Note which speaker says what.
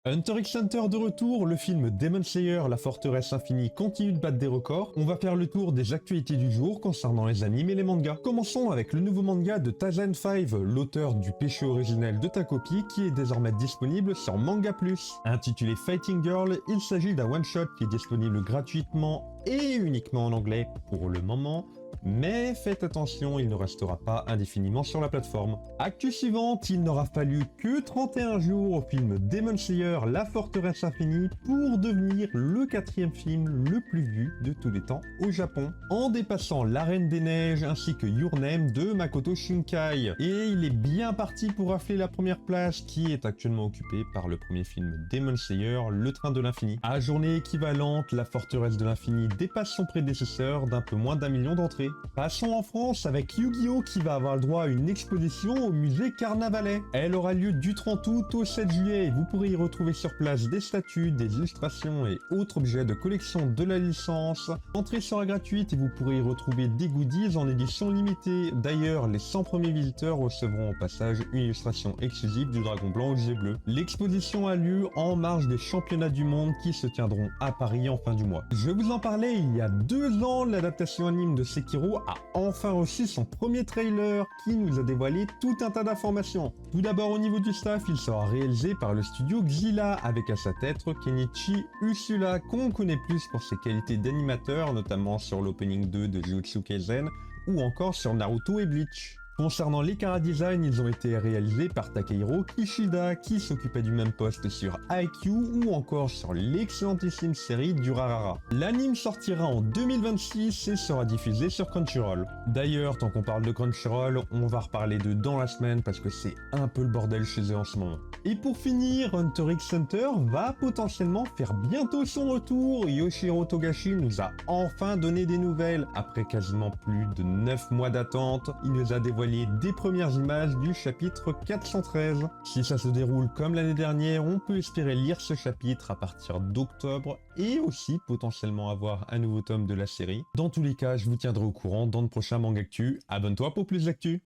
Speaker 1: Hunter x Hunter de retour, le film Demon Slayer, la forteresse infinie continue de battre des records. On va faire le tour des actualités du jour concernant les animes et les mangas. Commençons avec le nouveau manga de Tazen 5, l'auteur du péché originel de ta copie qui est désormais disponible sur Manga Plus. Intitulé Fighting Girl, il s'agit d'un one-shot qui est disponible gratuitement et uniquement en anglais pour le moment. Mais faites attention, il ne restera pas indéfiniment sur la plateforme. Actu suivante, il n'aura fallu que 31 jours au film Demon Slayer, la forteresse infinie, pour devenir le 4e film le plus vu de tous les temps au Japon, en dépassant La Reine des Neiges ainsi que Your Name de Makoto Shinkai. Et il est bien parti pour rafler la première place qui est actuellement occupée par le premier film Demon Slayer, Le Train de l'Infini. À journée équivalente, la forteresse de l'Infini dépasse son prédécesseur d'un peu moins d'1 million d'entrées. Passons en France avec Yu-Gi-Oh qui va avoir le droit à une exposition au musée Carnavalet. Elle aura lieu du 30 août au 7 juillet et vous pourrez y retrouver sur place des statues, des illustrations et autres objets de collection de la licence. L'entrée sera gratuite et vous pourrez y retrouver des goodies en édition limitée. D'ailleurs, les 100 premiers visiteurs recevront au passage une illustration exclusive du dragon blanc aux yeux bleus. L'exposition a lieu en marge des championnats du monde qui se tiendront à Paris en fin du mois. Je vous en parlais il y a 2 ans, l'adaptation anime de Sekiro a enfin reçu son premier trailer qui nous a dévoilé tout un tas d'informations. Tout d'abord au niveau du staff, il sera réalisé par le studio Xilla avec à sa tête Kenichi Usula qu'on connaît plus pour ses qualités d'animateur, notamment sur l'opening 2 de Jujutsu Kaisen ou encore sur Naruto et Bleach. Concernant les chara-design, ils ont été réalisés par Takehiro Kishida, qui s'occupait du même poste sur IQ ou encore sur l'excellentissime série Durarara. L'anime sortira en 2026 et sera diffusé sur Crunchyroll. D'ailleurs, tant qu'on parle de Crunchyroll, on va reparler de dans la semaine parce que c'est un peu le bordel chez eux en ce moment. Et pour finir, Hunter x Hunter va potentiellement faire bientôt son retour. Yoshiro Togashi nous a enfin donné des nouvelles. Après quasiment plus de 9 mois d'attente, il nous a dévoilé des premières images du chapitre 413. Si ça se déroule comme l'année dernière, on peut espérer lire ce chapitre à partir d'octobre et aussi potentiellement avoir un nouveau tome de la série. Dans tous les cas, je vous tiendrai au courant dans le prochain Mangactu. Abonne-toi pour plus d'actu.